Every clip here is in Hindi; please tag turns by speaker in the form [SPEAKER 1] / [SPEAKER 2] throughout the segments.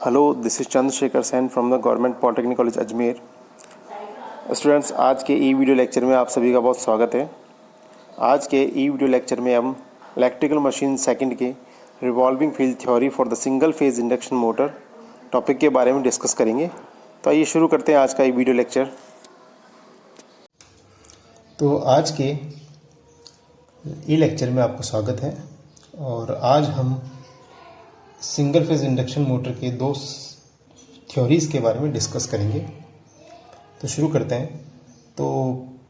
[SPEAKER 1] Hello, this is Chandrashekhar sent from the government polytechnic college Ajmer. Students, आज के ई वीडियो लेक्चर में आप सभी का बहुत स्वागत है। आज के ई वीडियो लेक्चर में हम इलेक्ट्रिकल मशीन सेकंड के revolving field theory for the single phase induction motor topic के बारे में डिस्कस करेंगे। तो आइए शुरू करते हैं आज का ई वीडियो लेक्चर।
[SPEAKER 2] तो आज के ई लेक्चर में आपका स्वागत है और आज हम सिंगल फेज इंडक्शन मोटर के दो थ्योरीज़ के बारे में डिस्कस करेंगे। तो शुरू करते हैं। तो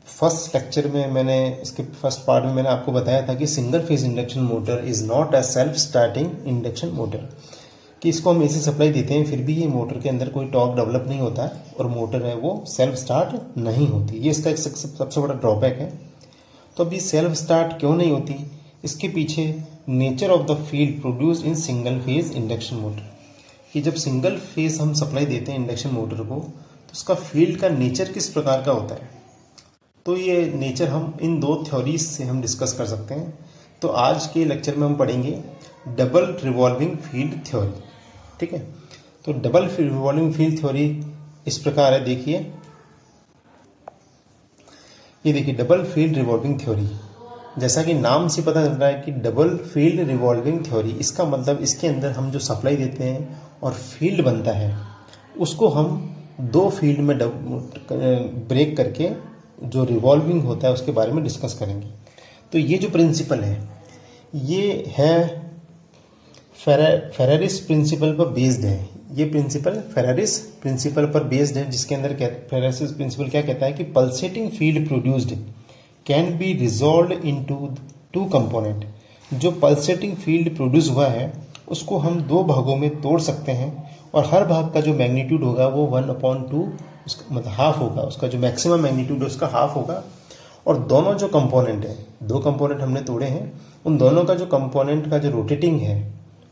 [SPEAKER 2] फर्स्ट लेक्चर में इसके फर्स्ट पार्ट में मैंने आपको बताया था कि single phase induction motor is not a self starting induction motor, कि इसको हम एसी सप्लाई देते हैं फिर भी ये मोटर के अंदर कोई टॉर्क डेवलप नहीं होता है और मोटर है वो सेल्फ स्टार्ट नहीं होती। ये इसका एक सबसे बड़ा ड्रॉबैक है। तो अभी सेल्फ स्टार्ट क्यों नहीं होती, इसके पीछे nature of the field produced in single phase induction motor, कि जब सिंगल फेज हम सप्लाई देते हैं इंडक्शन मोटर को तो उसका फील्ड का नेचर किस प्रकार का होता है। तो ये नेचर हम इन दो थ्योरीज से हम डिस्कस कर सकते हैं। तो आज के लेक्चर में हम पढ़ेंगे डबल रिवॉल्विंग फील्ड थ्योरी। ठीक है, तो डबल रिवॉल्विंग फील्ड थ्योरी इस प्रकार है। देखिए, ये देखिए डबल फील्ड रिवॉल्विंग थ्योरी, जैसा कि नाम से पता चल रहा है कि डबल फील्ड रिवॉल्विंग थ्योरी, इसका मतलब इसके अंदर हम जो सप्लाई देते हैं और फील्ड बनता है उसको हम दो फील्ड में ब्रेक करके जो रिवॉल्विंग होता है उसके बारे में डिस्कस करेंगे। तो ये जो प्रिंसिपल है ये है फेरारिस प्रिंसिपल पर बेस्ड है। ये प्रिंसिपल फेरारिस प्रिंसिपल पर बेस्ड है, जिसके अंदर फेरारिस प्रिंसिपल क्या कहता है कि pulsating field produced can be resolve into two component. जो पल्सेटिंग फील्ड प्रोड्यूस हुआ है उसको हम दो भागों में तोड़ सकते हैं और हर भाग का जो मैग्नीट्यूड होगा वो 1/2 मतलब हाफ होगा, उसका जो मैक्सिमम मैग्नीट्यूड है उसका हाफ होगा। और दोनों जो कंपोनेंट है, दो कंपोनेंट हमने तोड़े हैं, उन दोनों का जो कंपोनेंट का जो रोटेटिंग है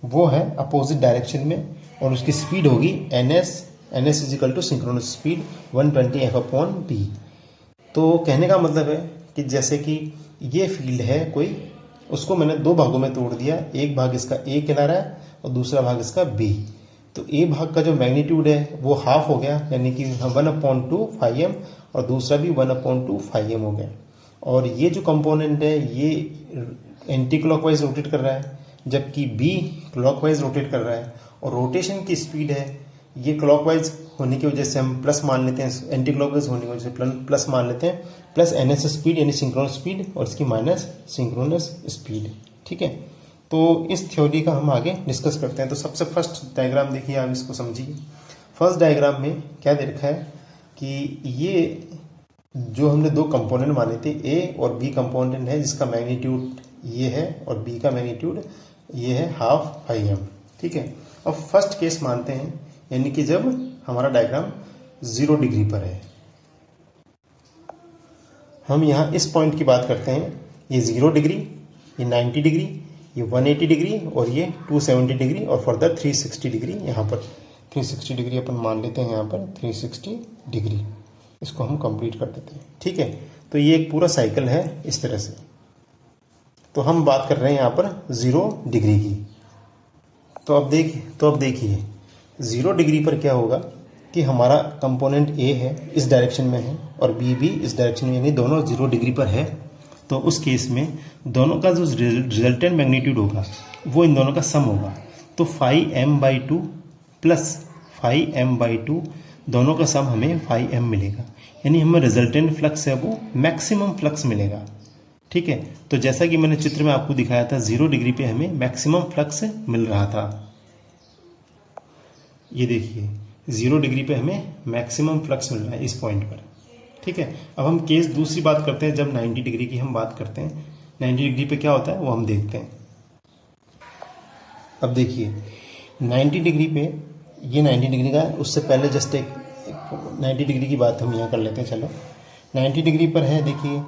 [SPEAKER 2] वो है अपोजिट डायरेक्शन में और उसकी स्पीड होगी ns is equal to synchronous speed 120 f/p। तो कहने का मतलब है कि जैसे कि ये फील्ड है कोई, उसको मैंने दो भागों में तोड़ दिया, एक भाग इसका ए किनारा है और दूसरा भाग इसका बी। तो ए भाग का जो मैग्नीट्यूड है वो हाफ हो गया, यानी कि 1/2 φm और दूसरा भी 1/2 φm हो गया। और ये जो कंपोनेंट है ये एंटी क्लॉकवाइज रोटेट कर रहा है जबकि बी क्लॉकवाइज रोटेट कर रहा है। और रोटेशन की स्पीड है ये क्लॉकवाइज होने की वजह से हम प्लस मान लेते हैं, एंटी क्लॉकवाइज होने की वजह से प्लस मान लेते हैं, प्लस ns स्पीड यानी सिंक्रोनस स्पीड और इसकी माइनस सिंक्रोनस स्पीड। ठीक है, तो इस थ्योरी का हम आगे डिस्कस करते हैं। तो सबसे फर्स्ट डायग्राम देखिए, आप इसको समझिए। फर्स्ट डायग्राम में क्या दे रखा है कि ये जो हमने दो कंपोनेंट माने थे, ए और बी कंपोनेंट है जिसका मैग्नीट्यूड ये है और बी का मैग्नीट्यूड ये है ½ φm। ठीक है, अब फर्स्ट केस मानते हैं, यानी कि जब हमारा डायग्राम 0 डिग्री पर है। हम यहाँ इस पॉइंट की बात करते हैं, ये 0 डिग्री, ये 90 डिग्री, ये 180 डिग्री और ये 270 डिग्री और फर्दर 360 डिग्री। यहाँ पर 360 डिग्री अपन मान लेते हैं, यहाँ पर 360 डिग्री इसको हम कंप्लीट कर देते हैं। ठीक है, तो ये एक पूरा साइकिल है इस तरह से। तो हम बात कर रहे हैं यहाँ पर 0 डिग्री की। तो अब देखिए 0 डिग्री पर क्या होगा कि हमारा कंपोनेंट ए है इस डायरेक्शन में है और बी भी इस डायरेक्शन में, यानी दोनों 0 डिग्री पर है। तो उस केस में दोनों का जो रिजल्टेंट मैग्नीट्यूड होगा वो इन दोनों का सम होगा। तो 5m/2 प्लस 5m/2 दोनों का सम हमें 5m मिलेगा, यानी हमें रिजल्टेंट फ्लक्स है वो मैक्सिमम फ्लक्स मिलेगा। ठीक है, तो जैसा कि मैंने चित्र में आपको दिखाया था 0 डिग्री पे हमें मैक्सिमम फ्लक्स मिल रहा था। ये देखिए 0 डिग्री पे हमें मैक्सिमम फ्लक्स मिल रहा है इस पॉइंट पर। ठीक है, अब हम केस दूसरी बात करते हैं, जब 90 डिग्री की हम बात करते हैं, 90 डिग्री पे क्या होता है वो हम देखते हैं। अब देखिए 90 डिग्री पे, ये 90 डिग्री का, उससे पहले जस्ट एक 90 डिग्री की बात हम यहाँ कर लेते हैं। चलो 90 डिग्री पर है, देखिए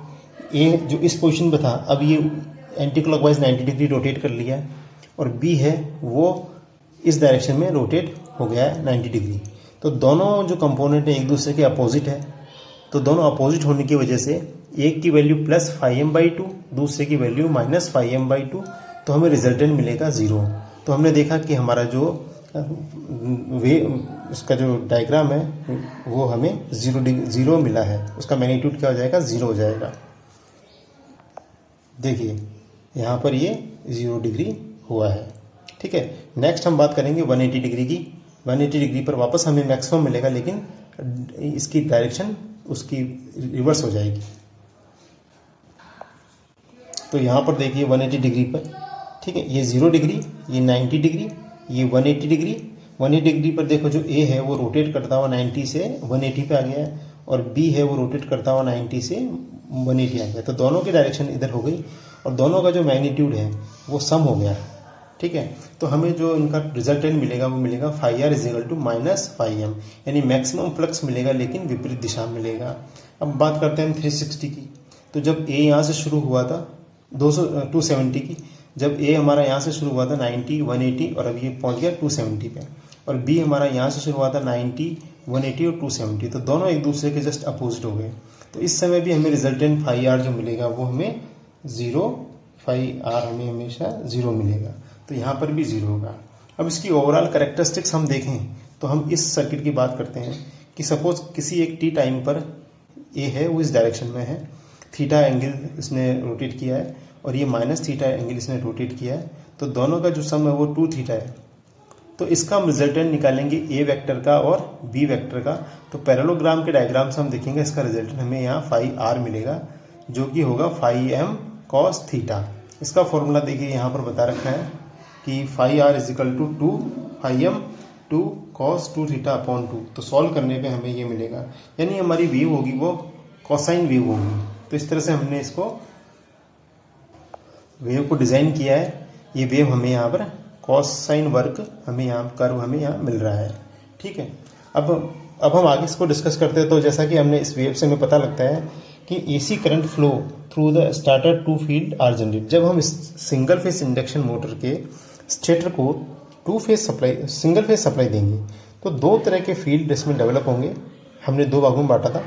[SPEAKER 2] ए जो इस पोजीशन पर था, अब ये एंटी क्लॉकवाइज 90 डिग्री रोटेट कर लिया और बी है वो इस डायरेक्शन में रोटेट हो गया है 90 डिग्री। तो दोनों जो कंपोनेंट हैं एक दूसरे के अपोजिट है, तो दोनों अपोजिट होने की वजह से एक की वैल्यू प्लस 5m/2, दूसरे की वैल्यू माइनस 5m/2, तो हमें रिजल्टेंट मिलेगा 0। तो हमने देखा कि हमारा जो वे उसका जो डायग्राम है वो हमें ज़ीरो मिला है, उसका मैग्नीट्यूड क्या हो जाएगा, 0 हो जाएगा। देखिए यहाँ पर ये 0 डिग्री हुआ है। ठीक है, नेक्स्ट हम बात करेंगे 180 डिग्री की। 180 डिग्री पर वापस हमें मैक्सिमम मिलेगा, लेकिन इसकी डायरेक्शन उसकी रिवर्स हो जाएगी। तो यहाँ पर देखिए 180 डिग्री पर, ठीक है, ये 0 डिग्री, ये 90 डिग्री, ये 180 डिग्री। 180 डिग्री पर देखो जो ए है वो रोटेट करता हुआ 90 से 180 पे आ गया है, और बी है वो रोटेट करता हुआ 90 से 180 आ गया। तो दोनों की डायरेक्शन इधर हो गई, और दोनों का जो मैग्नीट्यूड है वो सम हो गया। ठीक है, तो हमें जो इनका रिजल्टेंट मिलेगा वो मिलेगा φr - φm, यानी मैक्सिमम फ्लक्स मिलेगा लेकिन विपरीत दिशा में मिलेगा। अब बात करते हैं 360 की। तो जब ए यहाँ से शुरू हुआ था 270 की, जब ए हमारा यहाँ से शुरू हुआ था 90, 180, और अब ये पहुँच गया 270 पे, और बी हमारा यहाँ से शुरू हुआ था 90, 180 और 270, तो दोनों एक दूसरे के जस्ट अपोजिट हो गए। तो इस समय भी हमें रिजल्टेंट φr जो मिलेगा वो हमें 0, φr हमें हमेशा 0 मिलेगा। तो यहाँ पर भी 0 होगा। अब इसकी ओवरऑल कैरेक्टरिस्टिक्स हम देखें तो हम इस सर्किट की बात करते हैं कि सपोज किसी एक टी टाइम पर ए है वो इस डायरेक्शन में है, थीटा एंगल इसने रोटेट किया है, और ये माइनस थीटा एंगल इसने रोटेट किया है, तो दोनों का जो सम है वो 2 थीटा है। तो इसका हम रिजल्टेंट निकालेंगे ए वेक्टर का और बी वेक्टर का। तो पैरेललोग्राम के डायग्राम से हम देखेंगे इसका रिजल्टेंट हमें यहाँ φr मिलेगा, जो कि होगा φm cos थीटा। इसका फॉर्मूला देखिए यहाँ पर बता रखा है कि φr = 2 φm 2 cos 2 theta upon 2। तो सॉल्व करने पे हमें ये मिलेगा, यानी हमारी वेव होगी वो कोसाइन वेव होगी। तो इस तरह से हमने इसको वेव को डिज़ाइन किया है। ये वेव हमें यहाँ पर कोसाइन वर्क हमें यहाँ कर्व हमें यहाँ मिल रहा है। ठीक है, अब हम आगे इसको डिस्कस करते हैं। तो जैसा कि हमने इस वेव से हमें पता लगता है कि AC current flow through the starter 2 field are generate. जब हम सिंगल फेस इंडक्शन मोटर के स्टेटर को सिंगल फेस सप्लाई देंगे तो 2 तरह के फील्ड इसमें डेवलप होंगे। हमने 2 भागों में बांटा था।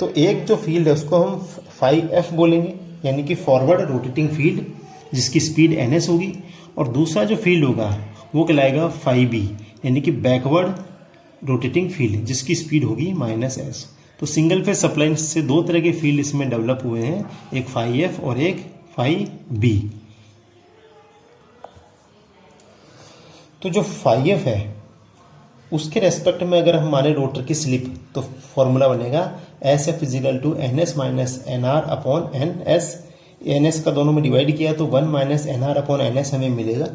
[SPEAKER 2] तो एक जो फील्ड है उसको हम φf बोलेंगे, यानी कि फॉरवर्ड रोटेटिंग फील्ड जिसकी स्पीड ns होगी, और दूसरा जो फील्ड होगा वो कहलाएगा φb, यानी कि बैकवर्ड रोटेटिंग फील्ड जिसकी स्पीड होगी -s। तो सिंगल फेज सप्लाई से 2 तरह के फील्ड इसमें डेवलप हुए हैं, एक φf और एक φb। तो जो φf है उसके रेस्पेक्ट में अगर हम माने रोटर की स्लिप, तो फॉर्मूला बनेगा SF = ns - nr upon ns। ns का दोनों में डिवाइड किया तो 1 - nr अपॉन ns हमें मिलेगा।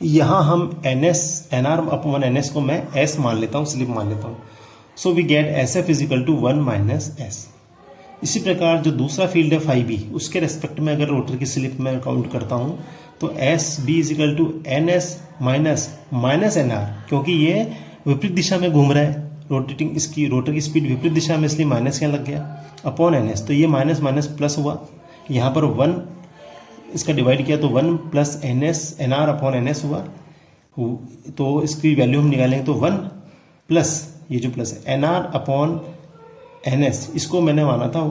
[SPEAKER 2] यहाँ हम nr अपॉन ns को मैं s मान लेता हूँ, स्लिप मान लेता हूँ। So we get SF = 1 - s। इसी प्रकार जो दूसरा फील्ड है φb, उसके रेस्पेक्ट में अगर रोटर की स्लिप में काउंट करता हूँ तो SB = ns - nr, क्योंकि ये विपरीत दिशा में घूम रहा है, रोटेटिंग इसकी रोटर की स्पीड विपरीत दिशा में, इसलिए माइनस क्या लग गया अपॉन ns। तो ये माइनस माइनस प्लस हुआ, यहाँ पर 1 इसका डिवाइड किया तो 1 + nr अपॉन ns हुआ। तो इसकी वैल्यू हम निकालेंगे तो 1 प्लस ये जो प्लस है nr अपॉन ns, इसको मैंने माना था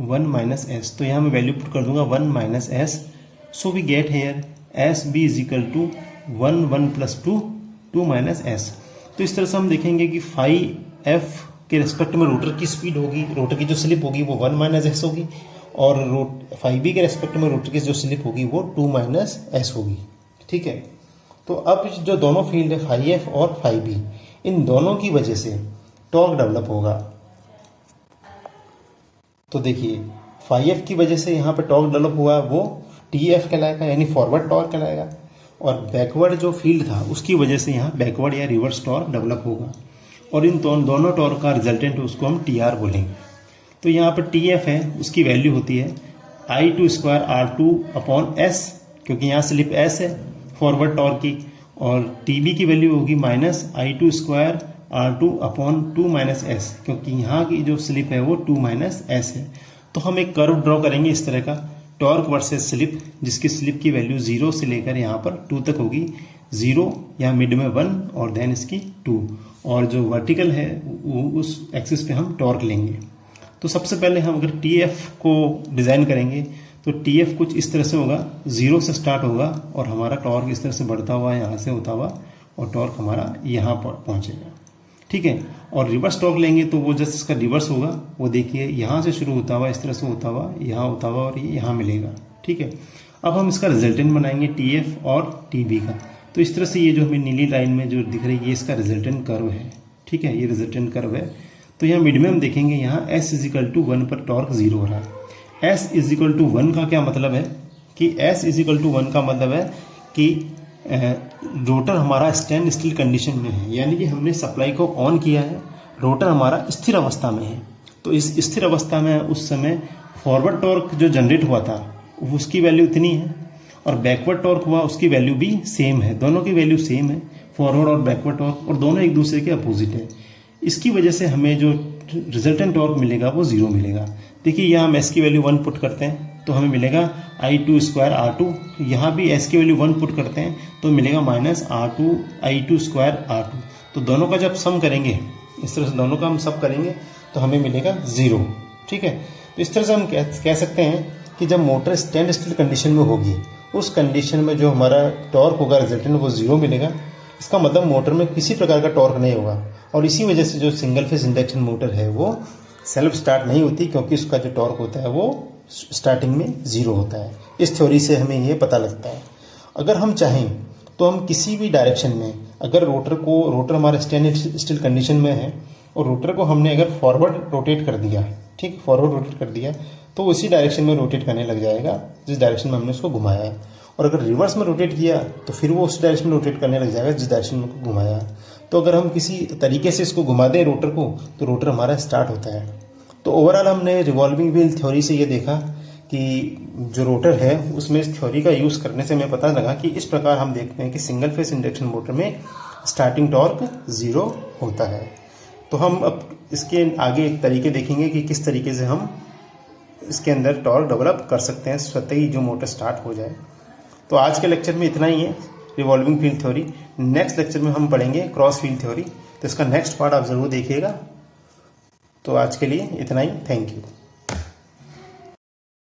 [SPEAKER 2] 1 - s, तो यहाँ मैं वैल्यू पुट कर दूंगा 1 - s। So we get here SB = 1 1 + 2 2 - s। तो इस तरह से हम देखेंगे कि φf के रिस्पेक्ट में रोटर की स्पीड होगी, रोटर की जो स्लिप होगी वो 1 - s होगी, और φb के रिस्पेक्ट में रोटर की जो स्लिप होगी वो 2 - s होगी। ठीक है, तो अब जो दोनों फील्ड है φf और φb, इन दोनों की वजह से टॉर्क डेवलप होगा। तो देखिए φf की वजह से यहाँ पर टॉर्क डेवलप हुआ, वो TF कहलाएगा, यानी फॉरवर्ड टॉर्क कहलाएगा, और बैकवर्ड जो फील्ड था उसकी वजह से यहाँ बैकवर्ड या रिवर्स टॉर्क डेवलप होगा, और इन दोनों टॉर्क का रिजल्टेंट उसको हम TR बोलेंगे। तो यहाँ पर TF है, उसकी वैल्यू होती है I2² R2 अपॉन S, क्योंकि यहाँ स्लिप S है फॉरवर्ड टॉर्क की, और TB की वैल्यू होगी -I2² R2 अपॉन 2 - S, क्योंकि यहाँ की जो स्लिप है वो 2 - S है। तो हम एक कर्व ड्रॉ करेंगे इस तरह का, टॉर्क वर्सेस स्लिप, जिसकी स्लिप की वैल्यू 0 से लेकर यहाँ पर 2 तक होगी। 0 यहाँ मिड में 1 और देन इसकी 2, और जो वर्टिकल है वो उस एक्सिस पे हम टॉर्क लेंगे। तो सबसे पहले हम अगर TF को डिज़ाइन करेंगे तो TF कुछ इस तरह से होगा, 0 से स्टार्ट होगा और हमारा टॉर्क इस तरह से बढ़ता हुआ यहाँ से होता हुआ और टॉर्क हमारा यहाँ पर पहुँचेगा, ठीक है। और रिवर्स टॉर्क लेंगे तो वो जस्ट इसका रिवर्स होगा, वो देखिए यहाँ से शुरू होता हुआ इस तरह से होता हुआ यहाँ होता हुआ और ये यहाँ मिलेगा, ठीक है। अब हम इसका रिजल्टेंट बनाएंगे TF और TB का। तो इस तरह से ये जो हमें नीली लाइन में जो दिख रही है ये इसका रिजल्टेंट कर्व है, ठीक है, ये रिजल्टेंट कर्व है। तो यहाँ मिड में हम देखेंगे यहाँ S = 1 पर टॉर्क 0 हो रहा है। S = 1 का क्या मतलब है कि S = 1 का मतलब है कि रोटर हमारा स्टैंड स्टिल कंडीशन में है, यानी कि हमने सप्लाई को ऑन किया है, रोटर हमारा स्थिर अवस्था में है। तो इस स्थिर अवस्था में उस समय फॉरवर्ड टॉर्क जो जनरेट हुआ था उसकी वैल्यू इतनी है और बैकवर्ड टॉर्क हुआ उसकी वैल्यू भी सेम है, दोनों की वैल्यू सेम है, फॉरवर्ड और बैकवर्ड टॉर्क, और दोनों एक दूसरे के अपोजिट है। इसकी वजह से हमें जो रिजल्टेंट टॉर्क मिलेगा वो 0 मिलेगा। देखिए यहाँ हम S की वैल्यू 1 पुट करते हैं तो हमें मिलेगा I2² R2, यहाँ भी S की वैल्यू 1 पुट करते हैं तो मिलेगा -R2 I2² R2। तो दोनों का जब सम करेंगे, इस तरह से दोनों का हम सम करेंगे तो हमें मिलेगा 0, ठीक है। तो इस तरह से हम कह सकते हैं कि जब मोटर स्टैंड स्टिल कंडीशन में होगी उस कंडीशन में जो हमारा टॉर्क होगा रिजल्टेंट वो 0 मिलेगा। इसका मतलब मोटर में किसी प्रकार का टॉर्क नहीं होगा और इसी वजह से जो सिंगल फेज इंडक्शन मोटर है वो सेल्फ स्टार्ट नहीं होती, क्योंकि उसका जो टॉर्क होता है वो स्टार्टिंग में 0 होता है। इस थ्योरी से हमें ये पता लगता है। अगर हम चाहें तो हम किसी भी डायरेक्शन में, अगर रोटर हमारा स्टैंड स्टिल कंडीशन में है और रोटर को हमने अगर फॉरवर्ड रोटेट कर दिया, ठीक, फॉरवर्ड रोटेट कर दिया तो उसी डायरेक्शन में रोटेट करने लग जाएगा जिस डायरेक्शन में हमने उसको घुमाया है। और अगर रिवर्स में रोटेट किया तो फिर वो उस डायरेक्शन में रोटेट करने लग जाएगा जिस डायरेक्शन में घुमाया है। तो अगर हम किसी तरीके से इसको घुमा दें रोटर को तो रोटर हमारा स्टार्ट होता है। तो ओवरऑल हमने रिवॉल्विंग व्हील थ्योरी से ये देखा कि जो रोटर है उसमें इस थ्योरी का यूज़ करने से हमें पता लगा कि इस प्रकार हम देखते हैं कि सिंगल फेस इंडक्शन मोटर में स्टार्टिंग टॉर्क 0 होता है। तो हम अब इसके आगे एक तरीके देखेंगे कि किस तरीके से हम इसके अंदर टॉर्क डेवलप कर सकते हैं स्वतः ही जो मोटर स्टार्ट हो जाए। तो आज के लेक्चर में इतना ही है revolving field theory. Next lecture में हम पढ़ेंगे क्रॉस फील्ड थ्योरी, तो इसका नेक्स्ट पार्ट आप ज़रूर देखिएगा। तो आज के लिए इतना ही, थैंक यू।